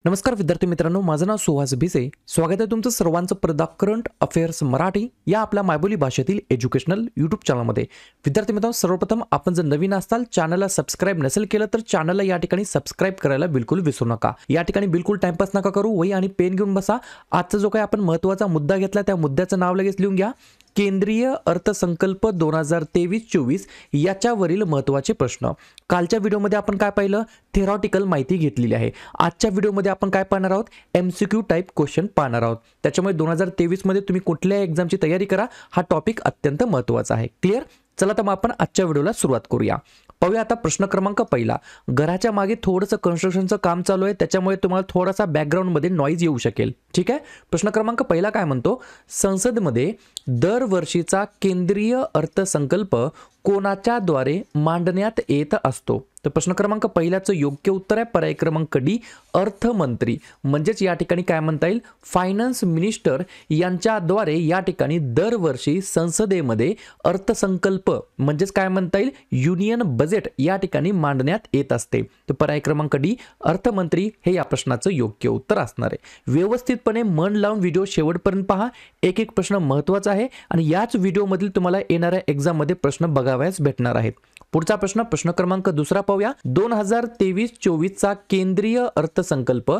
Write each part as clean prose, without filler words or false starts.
नमस्कार विद्यार्थी मित्रांनो, माझं नाव सुहास भिसे. स्वागत आहे तुमचं सर्वांचं प्रदा करंट अफेअर्स मराठी या आपल्या मायबोली भाषेतील एज्युकेशनल यूट्यूब चॅनलमध्ये. विद्यार्थी मित्रांनो, सर्वप्रथम आपण जर नवीन असाल, चॅनलला सबस्क्राइब नसेल केलं तर चॅनलला या ठिकाणी सबस्क्राइब करायला बिलकुल विसरू नका. या ठिकाणी बिलकुल टाइमपास नका करू, वही आणि पेन घेऊन बसा. आजचा जो काही आपण महत्त्वाचा मुद्दा घेतला त्या मुद्द्याचं नाव लगेच लिहून घ्या. केंद्रीय अर्थसंकल्प 2023-24 याच्यावरील महत्त्वाचे प्रश्न. कालच्या व्हिडिओमध्ये आपण काय पाहिलं? थेरॉटिकल माहिती घेतलेली आहे. आजच्या व्हिडिओमध्ये आपण काय पाहणार आहोत? एमसीक्यू टाइप क्वेश्चन पाहणार आहोत. त्याच्यामुळे 2023 मध्ये तुम्ही कुठल्याही एक्झामची तयारी करा, हा टॉपिक अत्यंत महत्त्वाचा आहे. क्लिअर? चला तर मग आपण आजच्या व्हिडिओला सुरुवात करूया. पाहूया आता प्रश्न क्रमांक पहिला. घराच्या मागे थोडंसं कन्स्ट्रक्शनचं काम चालू आहे, त्याच्यामुळे तुम्हाला थोडासा बॅकग्राऊंडमध्ये नॉईज येऊ शकेल. ठीक आहे. प्रश्न क्रमांक पहिला काय म्हणतो? संसदमध्ये दरवर्षीचा केंद्रीय अर्थसंकल्प कोणाच्या द्वारे मांडण्यात येत असतो? तर प्रश्न क्रमांक पहिल्याचं योग्य उत्तर आहे पर्याय क्रमांक डी, अर्थमंत्री. म्हणजेच या ठिकाणी काय म्हणता येईल? फायनान्स मिनिस्टर यांच्याद्वारे या ठिकाणी दरवर्षी संसदेमध्ये अर्थसंकल्प म्हणजेच काय म्हणता येईल? युनियन बजेट या ठिकाणी मांडण्यात येत असते. तर पर्याय क्रमांक डी, अर्थमंत्री हे या प्रश्नाचं योग्य उत्तर असणार आहे. व्यवस्थितपणे मन लावून व्हिडिओ शेवटपर्यंत पहा. एक एक प्रश्न महत्त्वाचा आहे आणि याच व्हिडिओमधील तुम्हाला येणाऱ्या एक्झाममध्ये प्रश्न बघावयास भेटणार आहेत. पुढचा प्रश्न, प्रश्न क्रमांक दुसरा पाहूया. 2023-24 चा केंद्रीय अर्थसंकल्प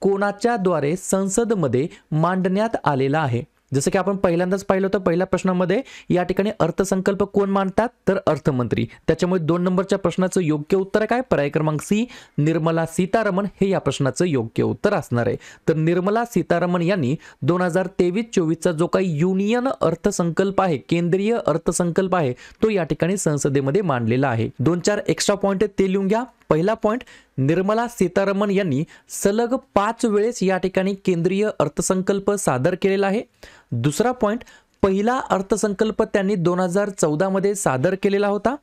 कोणाच्या द्वारे संसदमध्ये मांडण्यात आलेला आहे? जसं की आपण पहिल्यांदाच पाहिलं होतं, पहिल्या प्रश्नामध्ये या ठिकाणी अर्थसंकल्प कोण मांडतात? तर अर्थमंत्री. त्याच्यामुळे 2 नंबरच्या प्रश्नाचं योग्य उत्तर काय? पर्याय क्रमांक सी, निर्मला सीतारामन हे या प्रश्नाचं योग्य उत्तर असणार आहे. तर निर्मला सीतारामन यांनी 2023-24 चा जो काही युनियन अर्थसंकल्प आहे, केंद्रीय अर्थसंकल्प आहे, तो या ठिकाणी संसदेमध्ये मांडलेला आहे. 2-4 एक्स्ट्रा पॉइंट आहेत, ते लिहून घ्या. पहिला पॉइंट, निर्मला सीतारामन यांनी सलग 5 वेळेस या ठिकाणी केंद्रीय अर्थसंकल्प सादर केलेला आहे. दुसरा पॉइंट, पहिला अर्थसंकल्प त्यांनी 2014 मध्ये सादर केलेला होता.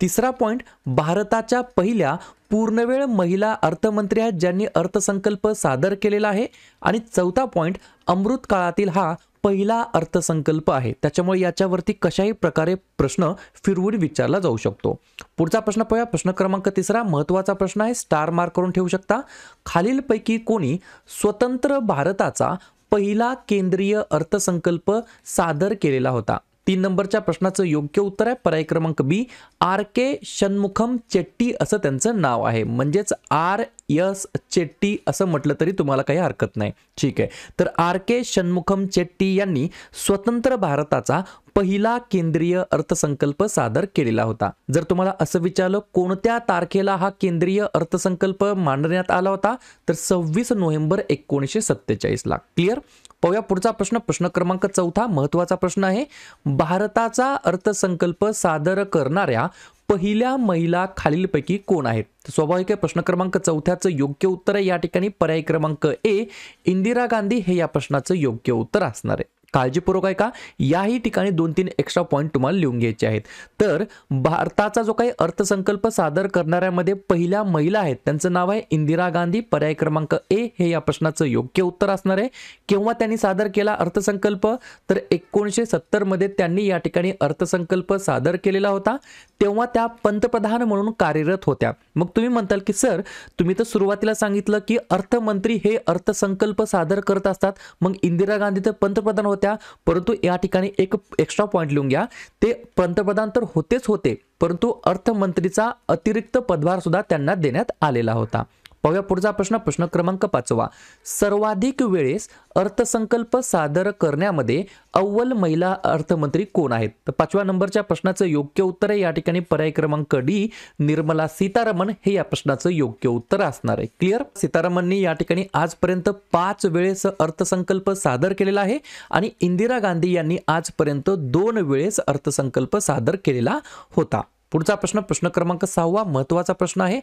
तिसरा पॉइंट, भारताच्या पहिल्या पूर्णवेळ महिला अर्थमंत्री आहेत ज्यांनी अर्थसंकल्प सादर केलेला आहे. आणि चौथा पॉइंट, अमृत काळातील हा पहिला अर्थसंकल्प आहे. त्याच्यामुळे याच्यावरती कशाही प्रकारे प्रश्न फिरवून विचारला जाऊ शकतो. पुढचा प्रश्न पाहूया. प्रश्न क्रमांक तिसरा महत्त्वाचा प्रश्न आहे, स्टार मार्क करून ठेवू शकता. खालीलपैकी कोणी स्वतंत्र भारताचा पहिला केंद्रीय अर्थसंकल्प सादर केलेला होता? 3 नंबरच्या प्रश्नाचं योग्य उत्तर आहे पर्याय क्रमांक बी, आर के षण्मुखम चेट्टी असं त्यांचं नाव आहे. म्हणजेच RS चेट्टी असं म्हटलं तरी तुम्हाला काही हरकत नाही. ठीक आहे. तर आर के षण्मुखम चेट्टी यांनी स्वतंत्र भारताचा पहिला केंद्रीय अर्थसंकल्प सादर केलेला होता. जर तुम्हाला असं विचारलं कोणत्या तारखेला हा केंद्रीय अर्थसंकल्प मांडण्यात आला होता, तर 26 नोव्हेंबर 1947 ला. क्लिअर? पाहूया पुढचा प्रश्न, प्रश्न क्रमांक चौथा महत्त्वाचा प्रश्न आहे. भारताचा अर्थसंकल्प सादर करणाऱ्या पहिल्या महिला खालीलपैकी कोण आहेत? स्वाभाविक आहे, प्रश्न क्रमांक चौथ्याचं योग्य उत्तर आहे या ठिकाणी पर्याय क्रमांक ए, इंदिरा गांधी हे या प्रश्नाचं योग्य उत्तर असणार आहे. काळजीपूर्वक आहे का? याही ठिकाणी 2-3 एक्स्ट्रा पॉइंट तुम्हाला लिहून घ्यायचे आहेत. तर भारताचा जो काही अर्थसंकल्प सादर करणाऱ्यामध्ये पहिल्या महिला आहेत, त्यांचं नाव आहे इंदिरा गांधी. पर्याय क्रमांक ए हे या प्रश्नाचं योग्य उत्तर असणार आहे. केव्हा त्यांनी सादर केला अर्थसंकल्प? तर 1970 मध्ये त्यांनी या ठिकाणी अर्थसंकल्प सादर केलेला होता. तेव्हा त्या पंतप्रधान म्हणून कार्यरत होत्या. मग तुम्ही म्हणताल की सर, तुम्ही तर सुरुवातीला सांगितलं की अर्थमंत्री हे अर्थसंकल्प सादर करत असतात, मग इंदिरा गांधी तर पंतप्रधान होत्या. परंतु या ठिकाणी एक एक्स्ट्रा पॉइंट लिहून घ्या. ते पंतप्रधान तर होतेच होते, परंतु अर्थमंत्रीचा अतिरिक्त पदभार सुद्धा त्यांना देण्यात आलेला होता. पाहूया पुढचा प्रश्न, प्रश्न क्रमांक 5वा. सर्वाधिक वेळेस अर्थसंकल्प सादर करण्यामध्ये अव्वल महिला अर्थमंत्री कोण आहेत? तर 5व्या नंबरच्या प्रश्नाचं योग्य उत्तर आहे या ठिकाणी पर्याय क्रमांक डी, निर्मला सीतारामन हे या प्रश्नाचं योग्य उत्तर असणार आहे. क्लिअर? सीतारामननी या ठिकाणी आजपर्यंत 5 वेळेस अर्थसंकल्प सादर केलेला आहे आणि इंदिरा गांधी यांनी आजपर्यंत 2 वेळेस अर्थसंकल्प सादर केलेला होता. पुढचा प्रश्न, प्रश्न क्रमांक 6वा महत्त्वाचा प्रश्न आहे.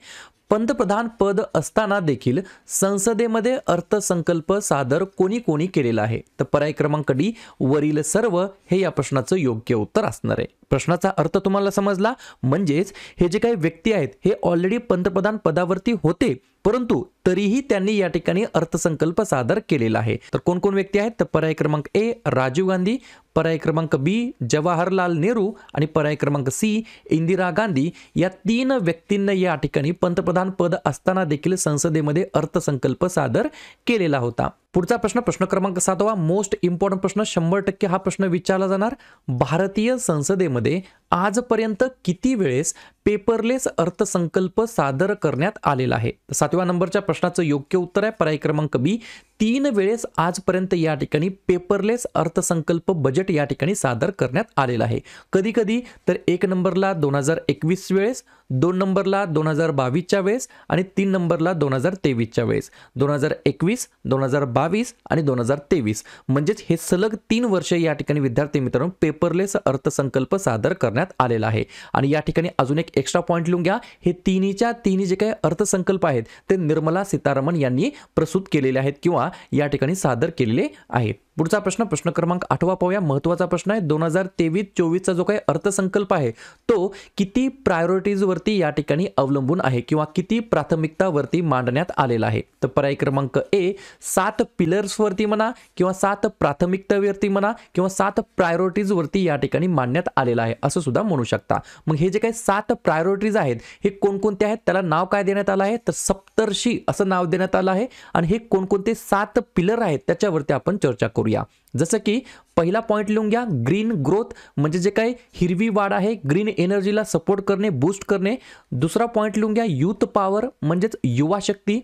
पंतप्रधान पद असताना देखील संसदेमध्ये अर्थसंकल्प सादर कोणी कोणी केलेला आहे? तर पर्याय क्रमांक डी, वरील सर्व हे या प्रश्नाचं योग्य उत्तर असणार आहे. प्रश्नाचा अर्थ तुम्हाला समजला? म्हणजेच हे जे काही व्यक्ती आहेत हे ऑलरेडी पंतप्रधान पदावरती होते, परंतु तरीही त्यांनी या ठिकाणी अर्थसंकल्प सादर केलेला आहे. तर कोण कोण व्यक्ती आहेत? तर पर्याय क्रमांक ए, राजीव गांधी. पर्याय क्रमांक बी, जवाहरलाल नेहरू. आणि पर्याय क्रमांक सी, इंदिरा गांधी. या 3 व्यक्तींना या ठिकाणी पंतप्रधान पंतप्रधान पद असताना देखील संसदेमध्ये अर्थसंकल्प सादर केलेला होता. पुढचा प्रश्न क्रमांक 7वा, मोस्ट इम्पॉर्टंट प्रश्न, 100% हा प्रश्न विचारला जाणार. भारतीय संसदेमध्ये आजपर्यंत किती वेळेस पेपरलेस अर्थसंकल्प सादर करण्यात आलेला आहे? 7व्या नंबरच्या प्रश्नाचं योग्य उत्तर आहे पर्याय क्रमांक बी, 3 वेळेस आजपर्यंत या ठिकाणी पेपरलेस अर्थसंकल्प बजेट या ठिकाणी सादर करण्यात आलेला आहे. कधी कधी तर 1 नंबरला 2021 वेळेस, 2 नंबरला 2022च्या वेळेस आणि 3 नंबरला 2023च्या वेळेस. 2021, 2022 आणि 2023 म्हणजेच हे सलग 3 वर्ष या ठिकाणी विद्यार्थी मित्रांनो पेपरलेस अर्थसंकल्प सादर करण्यात आलेला आहे. आणि या ठिकाणी अजून एक एक्स्ट्रा पॉइंट लिहून घ्या, हे तिन्ही जे काही अर्थसंकल्प आहेत ते निर्मला सीतारामन यांनी प्रस्तुत केलेले आहेत किंवा या ठिकाणी सादर केलेले आहेत. पुढचा प्रश्न क्रमांक 8वा पाहूया, महत्त्वाचा प्रश्न आहे. 2023-24चा जो काही अर्थसंकल्प आहे तो किती प्रायोरिटीज वरती या ठिकाणी अवलंबून आहे किंवा किती प्राथमिकतावरती मांडण्यात आलेला आहे? तर पर्याय क्रमांक ए 7 पिलर्स वरती म्हणा किंवा 7 प्राथमिकतावरती म्हणा किंवा 7 प्रायोरिटीज वरती या ठिकाणी मांडण्यात आलेला आहे असं सुद्धा म्हणू शकता. मग हे जे काही 7 प्रायोरिटीज आहेत हे कोणकोणते आहेत? त्याला नाव काय देण्यात आलं आहे? तर सप्तर्षी असं नाव देण्यात आलं आहे. आणि हे कोणकोणते 7 पिलर आहेत त्याच्यावरती आपण चर्चा करूया. जसं की पहिला पॉइंट लिहून घ्या, ग्रीन ग्रोथ म्हणजे जे काही हिरवी वाढ आहे, ग्रीन एनर्जीला सपोर्ट करणे, बूस्ट करणे. दुसरा पॉइंट लिहून घ्या, यूथ पॉवर म्हणजेच युवा शक्ती.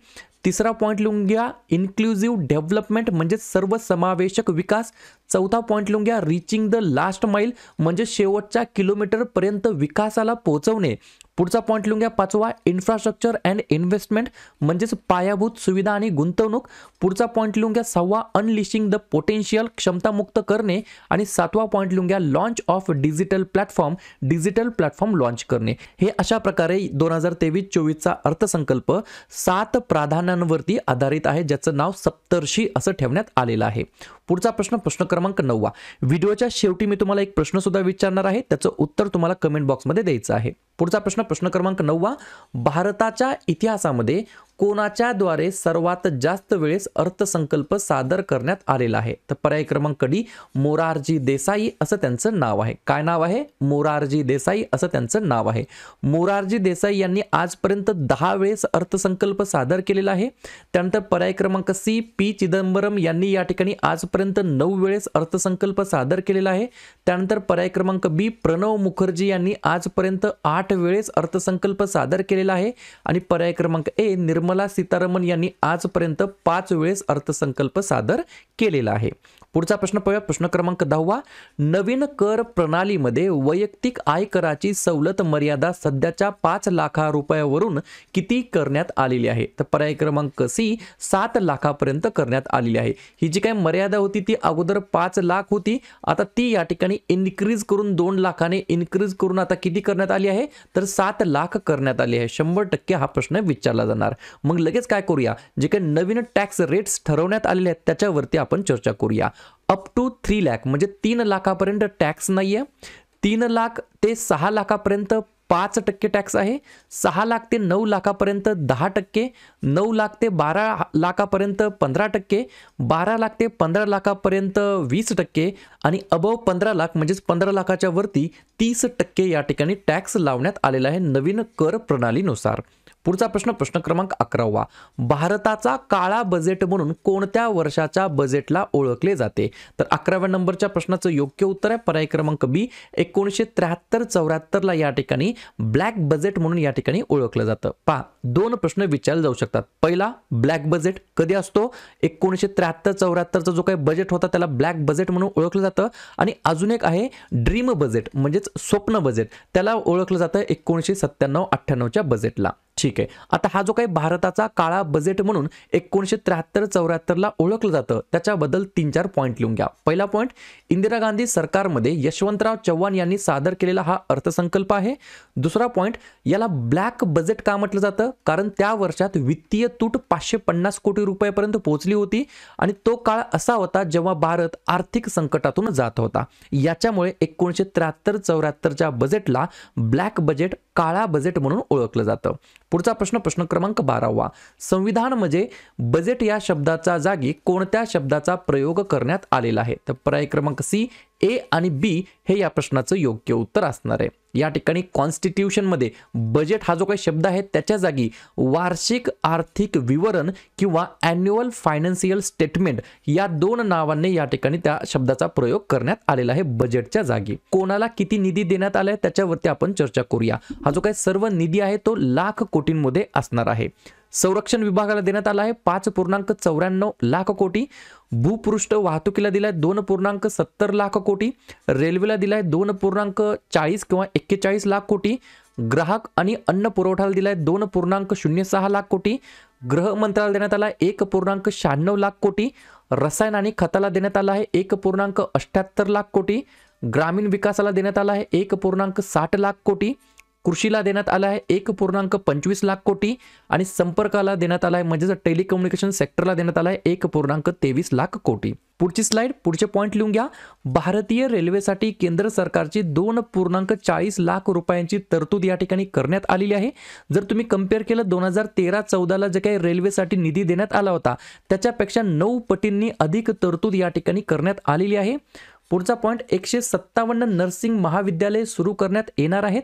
तिसरा पॉइंट लिहून घ्या, इन्क्लुझिव्ह डेव्हलपमेंट म्हणजे सर्वसमावेशक विकास. चौथा पॉइंट लिहून घ्या, रिचिंग द लास्ट माइल म्हणजे शेवटच्या किलोमीटर पर्यंत विकासाला पोहोचवणे. पुढचा पॉइंट लिहून घ्या 5वा, इन्फ्रास्ट्रक्चर अँड इन्व्हेस्टमेंट म्हणजेच पायाभूत सुविधा आणि गुंतवणूक. पुढचा पॉइंट लिहून घ्या 6वा, अनलिशिंग द पोटेन्शियल क्षमतामुक्त करणे. आणि 7वा पॉइंट लिहून घ्या, launch of digital platform launch करणे. हे अशा प्रकारे 2023-24चा अर्थसंकल्प 7 प्राधान्यांवरती आधारित आहे ज्याचं नाव सप्तर्षी असं ठेवण्यात आलेलं आहे. पुढचा प्रश्न क्रमांक 9वा. व्हिडिओच्या शेवटी मी तुम्हाला एक प्रश्न सुद्धा विचारणार आहे, त्याचं उत्तर तुम्हाला कमेंट बॉक्समध्ये द्यायचं आहे. पुढचा प्रश्न क्रमांक 9वा. भारताच्या इतिहासामध्ये कोणाच्या द्वारे सर्वात जास्त वेळेस अर्थसंकल्प सादर करण्यात आलेला आहे? तर पर्याय क्रमांक डी, मोरारजी देसाई असं त्यांचं नाव आहे. काय नाव आहे? मोरारजी देसाई असं त्यांचं नाव आहे. मोरारजी देसाई यांनी आजपर्यंत 10 वेळेस अर्थसंकल्प सादर केलेला आहे. त्यानंतर पर्याय क्रमांक सी, पी चिदंबरम यांनी या ठिकाणी आजपर्यंत 9 वेळेस अर्थसंकल्प सादर केलेला आहे. त्यानंतर पर्याय क्रमांक बी, प्रणव मुखर्जी यांनी आजपर्यंत 8 वेळेस अर्थसंकल्प सादर केलेला आहे. आणि पर्याय क्रमांक ए, निर्मला सीतारामन यांनी आजपर्यंत 5 वेळेस अर्थसंकल्प सादर केलेला आहे. पुढचा प्रश्न पाहूया, प्रश्न क्रमांक 10वा. नवीन कर प्रणालीमध्ये वैयक्तिक आयकराची सवलत मर्यादा सध्याच्या 5 लाख रुपयावरून किती करण्यात आलेली आहे? तर पर्याय क्रमांक सी, 7 लाखापर्यंत करण्यात आलेली आहे. ही जी काही मर्यादा होती ती अगोदर 5 लाख होती, आता ती या ठिकाणी इन्क्रीज करून 2 लाखाने इन्क्रीज करून आता किती करण्यात आली आहे? तर 7 लाख करण्यात आली आहे. 100% हा प्रश्न विचारला जाणार. मग लगेच काय करूया, जे काही नवीन टॅक्स रेट्स ठरवण्यात आलेले आहेत त्याच्यावरती आपण चर्चा करूया. अप टू 3 लाख म्हणजे 3 लाखापर्यंत टॅक्स नाहीये. 3 लाख ते 6 लाखापर्यंत 5% टॅक्स आहे. 6 लाख ते 9 लाखापर्यंत 10%, 9 लाख ते 12 लाखापर्यंत 15%, 12 लाख ते 15 लाखापर्यंत 20% आणि अबव 15 लाख म्हणजेच 15 लाखाच्या वरती 30% या ठिकाणी टॅक्स लावण्यात आलेला आहे नवीन कर प्रणालीनुसार. पुढचा प्रश्न क्रमांक 11वा. भारताचा काळा बजेट म्हणून कोणत्या वर्षाच्या बजेटला ओळखले जाते? तर 11व्या नंबरच्या प्रश्नाचं योग्य उत्तर आहे पर्याय क्रमांक बी, 1973-74 ला या ठिकाणी ब्लॅक बजेट म्हणून या ठिकाणी ओळखलं जातं. पहा, 2 प्रश्न विचारले जाऊ शकतात. पहिला, ब्लॅक बजेट कधी असतो? 1973-74चा जो काही बजेट होता त्याला ब्लॅक बजेट म्हणून ओळखलं जातं. आणि अजून एक आहे ड्रीम बजेट म्हणजेच स्वप्न बजेट, त्याला ओळखलं जातं 1997-98च्या बजेटला. ठीक आहे. आता हा जो काही भारताचा काळा बजेट म्हणून 1973-74 ला ओळखलं जातं त्याच्याबद्दल 3-4 पॉईंट लिहून घ्या. पहिला पॉईंट, इंदिरा गांधी सरकारमध्ये यशवंतराव चव्हाण यांनी सादर केलेला हा अर्थसंकल्प आहे. दुसरा पॉईंट, याला ब्लॅक बजेट का म्हटलं जातं? कारण त्या वर्षात वित्तीय तूट 550 कोटी रुपयापर्यंत पोहोचली होती आणि तो काळ असा होता जेव्हा भारत आर्थिक संकटातून जात होता. याच्यामुळे 1973-74च्या बजेटला ब्लॅक बजेट, काळा बजेट म्हणून ओळखलं जातं. पुढचा प्रश्न क्रमांक 12वा. संविधान म्हणजे बजेट या शब्दाचा जागी कोणत्या शब्दाचा प्रयोग करण्यात आलेला आहे? तर पर्याय क्रमांक सी, ए आणि बी हे या प्रश्नाचं योग्य उत्तर असणार आहे। या ठिकाणी कॉन्स्टिट्यूशनमध्ये बजेट हा जो काही शब्द आहे त्याच्या जागी वार्षिक आर्थिक विवरण किंवा ॲन्युअल फायनान्शियल स्टेटमेंट या दोन नावांनी या ठिकाणी त्या शब्दाचा प्रयोग करण्यात आलेला आहे बजेटच्या जागी। कोणाला किती निधी देण्यात आलाय त्याच्यावरती आपण चर्चा करूया। हा जो काही सर्व निधी आहे तो लाख कोटींमध्ये असणार आहे। संरक्षण विभागाला देण्यात आला आहे 5.94 लाख कोटी, भूपृष्ठ वाहतुकीला दिलाय 2.70 लाख कोटी, रेल्वेला दिलाय 2.40 किंवा 41 लाख कोटी, ग्राहक आणि अन्न पुरवठाला दिलाय 2.06 लाख कोटी, गृह मंत्रालयाला देण्यात आला 1.96 लाख कोटी, रसायन आणि खताला देण्यात आला आहे 1.78 लाख कोटी, ग्रामीण विकासाला देण्यात आला आहे 1.60 लाख कोटी, कृषीला देण्यात आला आहे 1.25 लाख कोटी आणि संपर्काला देण्यात आला आहे म्हणजे टेलिकम्युनिकेशन सेक्टरला देण्यात आला आहे 1.23 लाख कोटी। पुढची स्लाइड, पुढचे पॉइंट लिहून घ्या। भारतीय रेल्वेसाठी केंद्र सरकारची 2.40 लाख रुपयांची तरतूद या ठिकाणी करण्यात आलेली आहे। जर तुम्ही कंपेअर केलं 2013-14ला जे काही रेल्वेसाठी निधी देण्यात आला होता त्याच्यापेक्षा 9 पटींनी अधिक तरतूद या ठिकाणी करण्यात आलेली आहे। पुढचा पॉइंट 157 नर्सिंग महाविद्यालय सुरू करण्यात येणार आहेत।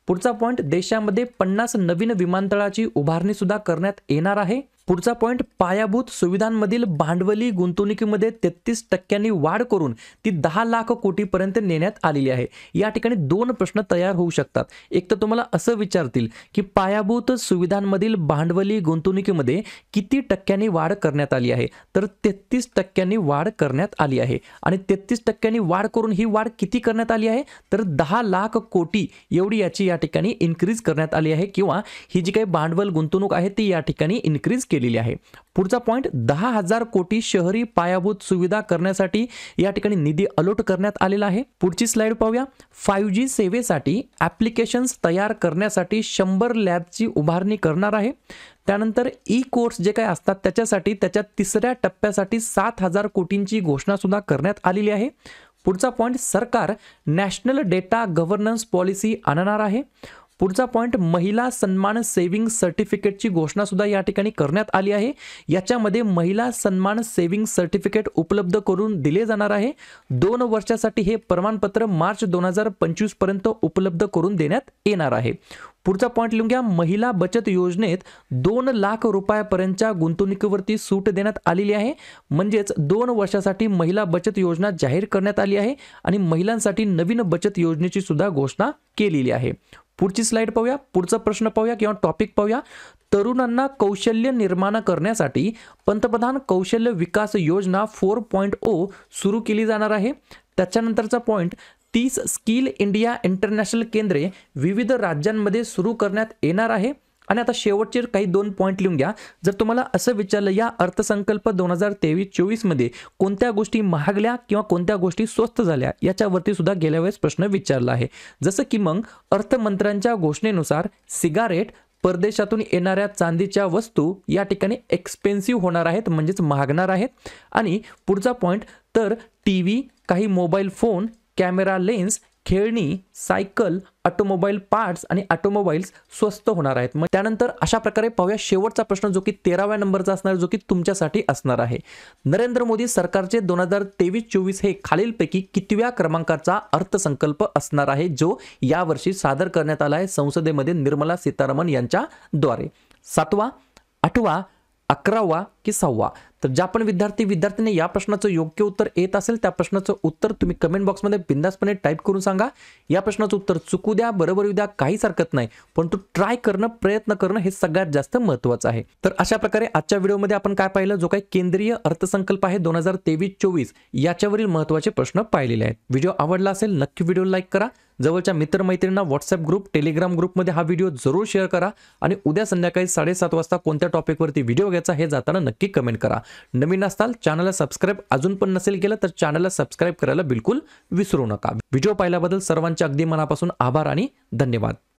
पुढचा पॉइंट देशामध्ये 50 नवीन विमानतळाची उभारणी सुद्धा करण्यात येणार आहे। पुढचा पॉइंट पायाभूत सुविधांमधील भांडवली गुंतवणुकीमध्ये 33% वाढ करून ती 10 लाख कोटीपर्यंत नेण्यात आलेली आहे। या ठिकाणी दोन प्रश्न तयार होऊ शकतात। एक तर तुम्हाला असं विचारतील की पायाभूत सुविधांमधील भांडवली गुंतवणुकीमध्ये किती टक्क्यांनी वाढ करण्यात आली आहे, तर 33% वाढ करण्यात आली आहे। आणि 33% वाढ करून ही वाढ किती करण्यात आली आहे, तर 10 लाख कोटी एवढी याची या ठिकाणी इन्क्रीज करण्यात आली आहे किंवा ही जी काही भांडवल गुंतवणूक आहे ती या ठिकाणी इन्क्रीज केलेली आहे। पुढचा पॉइंट 10,000 कोटी शहरी पायाभूत सुविधा करण्यासाठी या ठिकाणी निधी अलॉट करण्यात आलेला आहे। पुढची स्लाइड पाहूया। 5G सेवेसाठी ॲप्लिकेशन्स तयार करण्यासाठी 100 लॅबची उभारणी करणार आहे। त्यानंतर ई कोर्स जे काही असतात त्याच्यासाठी त्याच्या तिसऱ्या टप्प्यासाठी 7,000 कोटींची घोषणा सुद्धा करण्यात आलेली आहे। पुढचा पॉइंट सरकार नॅशनल डेटा गव्हर्नन्स पॉलिसी आणणार आहे। पुढचा पॉइंट महिला सन्मान सेव्हिंग सर्टिफिकेटची घोषणा सुद्धा या ठिकाणी करण्यात आली आहे। याच्यामध्ये महिला सन्मान सेव्हिंग सर्टिफिकेट उपलब्ध करून दिले जाणार आहे। 2 वर्षासाठी हे प्रमाणपत्र मार्च 2025 पर्यंत उपलब्ध करून देण्यात येणार आहे। पुढचा पॉइंट लिहून घ्या। महिला बचत योजनेत 2 लाख रुपयापर्यंतच्या गुंतवणुकीवरती सूट देण्यात आलेली आहे। म्हणजेच 2 वर्षासाठी महिला बचत योजना जाहीर करण्यात आली आहे आणि महिलांसाठी नवीन बचत योजनेची सुद्धा घोषणा केलेली आहे। पुढची स्लाइड पाहूया। पुढचा प्रश्न पाहूया किंवा टॉपिक पाहूया। तरुणांना कौशल्य निर्माण करण्यासाठी पंतप्रधान कौशल्य विकास योजना 4.0 सुरू केली जाणार आहे। त्याच्यानंतरचा पॉइंट 30 स्किल इंडिया इंटरनॅशनल केंद्रे विविध राज्यांमध्ये सुरू करण्यात येणार आहे। आणि आता शेवटचे काही 2 पॉइंट लिहून घ्या। जर तुम्हाला असं विचारलं या अर्थसंकल्प 2023-24 मध्ये कोणत्या गोष्टी महागल्या किंवा कोणत्या गोष्टी स्वस्त झाल्या याच्यावरती सुद्धा गेल्या वेळेस प्रश्न विचारला आहे। जसं की मग अर्थमंत्र्यांच्या घोषणेनुसार सिगारेट, परदेशातून येणाऱ्या चांदीच्या वस्तू या ठिकाणी एक्सपेन्सिव्ह होणार आहेत म्हणजेच महागणार आहेत। आणि पुढचा पॉइंट तर टीव्ही, काही मोबाईल फोन, कॅमेरा लेन्स, खेळणी, सायकल, ऑटोमोबाईल पार्ट्स आणि ऑटोमोबाईल्स स्वस्त होणार आहेत। मग त्यानंतर अशा प्रकारे पाहूया शेवटचा प्रश्न जो की 13व्या नंबरचा असणार जो की तुमच्यासाठी असणार आहे। नरेंद्र मोदी सरकारचे 2023-24 हे खालीलपैकी कितव्या क्रमांकाचा अर्थसंकल्प असणार आहे जो यावर्षी सादर करण्यात आला आहे संसदेमध्ये निर्मला सीतारामन यांच्या द्वारे? 7वा, 8वा, 11वा की 6वा? तर ज्या पण विद्यार्थ्यांनी या प्रश्नाचं योग्य उत्तर येत असेल त्या प्रश्नाचं उत्तर तुम्ही कमेंट बॉक्समध्ये बिंदासपणे टाईप करून सांगा। या प्रश्नाचं उत्तर चुकू द्या, बरोबर येऊ द्या, काहीच हरकत नाही, परंतु ट्राय करणं, प्रयत्न करणं हे सगळ्यात जास्त महत्त्वाचं आहे। तर अशा प्रकारे आजच्या व्हिडिओमध्ये आपण काय पाहिलं, जो काही केंद्रीय अर्थसंकल्प आहे 2023-24 याच्यावरील महत्त्वाचे प्रश्न पाहिलेले आहेत। व्हिडिओ आवडला असेल नक्की व्हिडिओ लाईक करा, जवळच्या मित्रमैत्रिणींना व्हॉट्सअप ग्रुप, टेलिग्राम ग्रुपमध्ये हा व्हिडिओ जरूर शेअर करा आणि उद्या संध्याकाळी 7:30 वाजता कोणत्या टॉपिकवरती व्हिडिओ घ्यायचा हे जाताना नक्की कमेंट करा। नवीन असताल चॅनलला सबस्क्राइब अजून पण नसेल केलं तर चॅनलला सबस्क्राइब करायला बिलकुल विसरू नका। व्हिडिओ पाहिल्याबद्दल सर्वांचे अगदी मनापासून आभार आणि धन्यवाद।